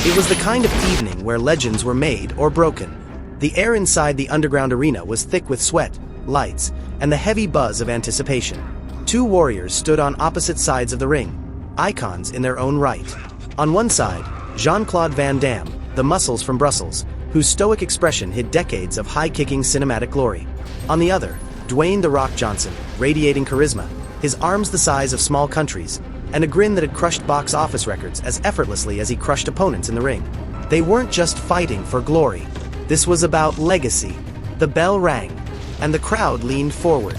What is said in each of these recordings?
It was the kind of evening where legends were made or broken. The air inside the underground arena was thick with sweat, lights, and the heavy buzz of anticipation. Two warriors stood on opposite sides of the ring, icons in their own right. On one side, Jean-Claude Van Damme, the muscles from Brussels, whose stoic expression hid decades of high-kicking cinematic glory. On the other, Dwayne "The Rock" Johnson, radiating charisma, his arms the size of small countries, and a grin that had crushed box office records as effortlessly as he crushed opponents in the ring. They weren't just fighting for glory. This was about legacy. The bell rang, and the crowd leaned forward.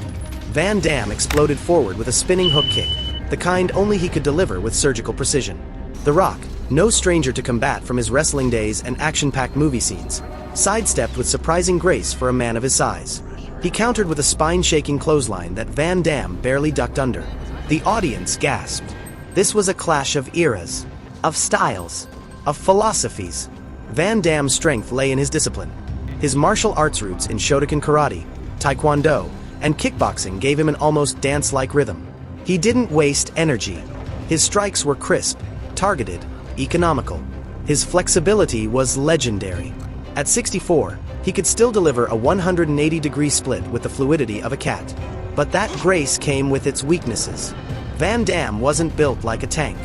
Van Damme exploded forward with a spinning hook kick, the kind only he could deliver with surgical precision. The Rock, no stranger to combat from his wrestling days and action-packed movie scenes, sidestepped with surprising grace for a man of his size. He countered with a spine-shaking clothesline that Van Damme barely ducked under. The audience gasped. This was a clash of eras, of styles, of philosophies. Van Damme's strength lay in his discipline. His martial arts roots in Shotokan karate, taekwondo, and kickboxing gave him an almost dance-like rhythm. He didn't waste energy. His strikes were crisp, targeted, economical. His flexibility was legendary. At 64, he could still deliver a 180-degree split with the fluidity of a cat. But that grace came with its weaknesses. Van Damme wasn't built like a tank.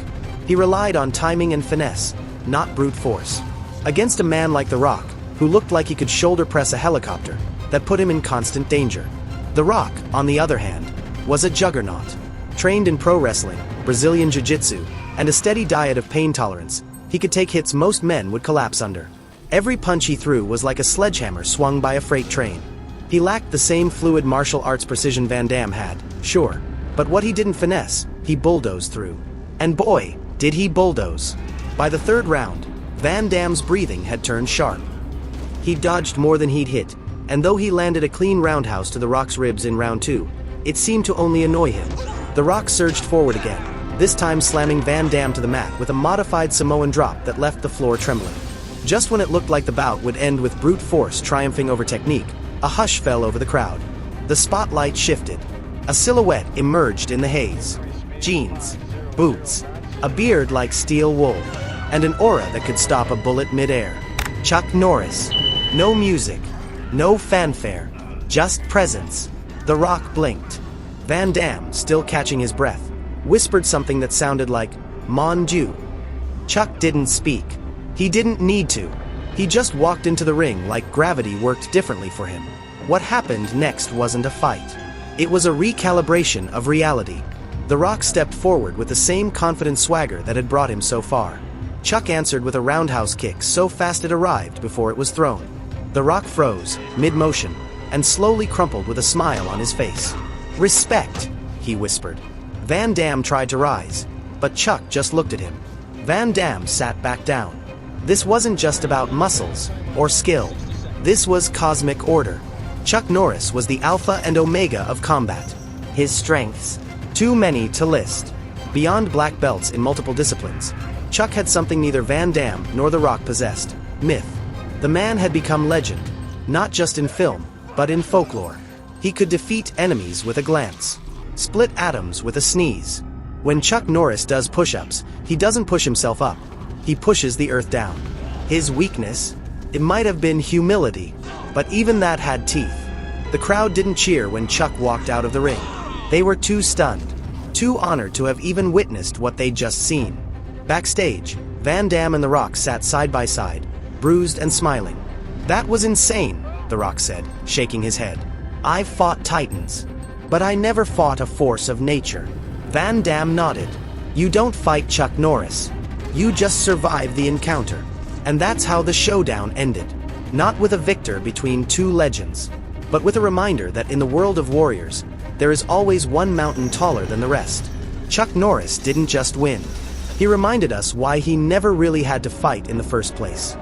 He relied on timing and finesse, not brute force. Against a man like The Rock, who looked like he could shoulder press a helicopter, that put him in constant danger. The Rock, on the other hand, was a juggernaut. Trained in pro wrestling, Brazilian jiu-jitsu, and a steady diet of pain tolerance, he could take hits most men would collapse under. Every punch he threw was like a sledgehammer swung by a freight train. He lacked the same fluid martial arts precision Van Damme had, sure, but what he didn't finesse, he bulldozed through. And boy, did he bulldoze. By the third round, Van Damme's breathing had turned sharp. He dodged more than he'd hit, and though he landed a clean roundhouse to The Rock's ribs in round 2, it seemed to only annoy him. The Rock surged forward again, this time slamming Van Damme to the mat with a modified Samoan drop that left the floor trembling. Just when it looked like the bout would end with brute force triumphing over technique, a hush fell over the crowd. The spotlight shifted. A silhouette emerged in the haze. Jeans, boots, a beard like steel wool, and an aura that could stop a bullet mid-air. Chuck Norris. No music, no fanfare, just presence. The Rock blinked. Van Damme, still catching his breath, whispered something that sounded like, "Mon Dieu." Chuck didn't speak. He didn't need to. He just walked into the ring like gravity worked differently for him. What happened next wasn't a fight. It was a recalibration of reality. The Rock stepped forward with the same confident swagger that had brought him so far. Chuck answered with a roundhouse kick so fast it arrived before it was thrown. The Rock froze, mid-motion, and slowly crumpled with a smile on his face. "Respect," he whispered. Van Damme tried to rise, but Chuck just looked at him. Van Damme sat back down. This wasn't just about muscles or skill. This was cosmic order. Chuck Norris was the alpha and omega of combat. His strengths, too many to list. Beyond black belts in multiple disciplines, Chuck had something neither Van Damme nor The Rock possessed: myth. The man had become legend, not just in film, but in folklore. He could defeat enemies with a glance, split atoms with a sneeze. When Chuck Norris does push-ups, he doesn't push himself up. He pushes the earth down. His weakness? It might have been humility, but even that had teeth. The crowd didn't cheer when Chuck walked out of the ring. They were too stunned, too honored to have even witnessed what they'd just seen. Backstage, Van Damme and The Rock sat side by side, bruised and smiling. "That was insane," The Rock said, shaking his head. "I've fought titans, but I never fought a force of nature." Van Damme nodded. "You don't fight Chuck Norris. You just survive the encounter." And that's how the showdown ended. Not with a victor between two legends, but with a reminder that in the world of warriors, there is always one mountain taller than the rest. Chuck Norris didn't just win. He reminded us why he never really had to fight in the first place.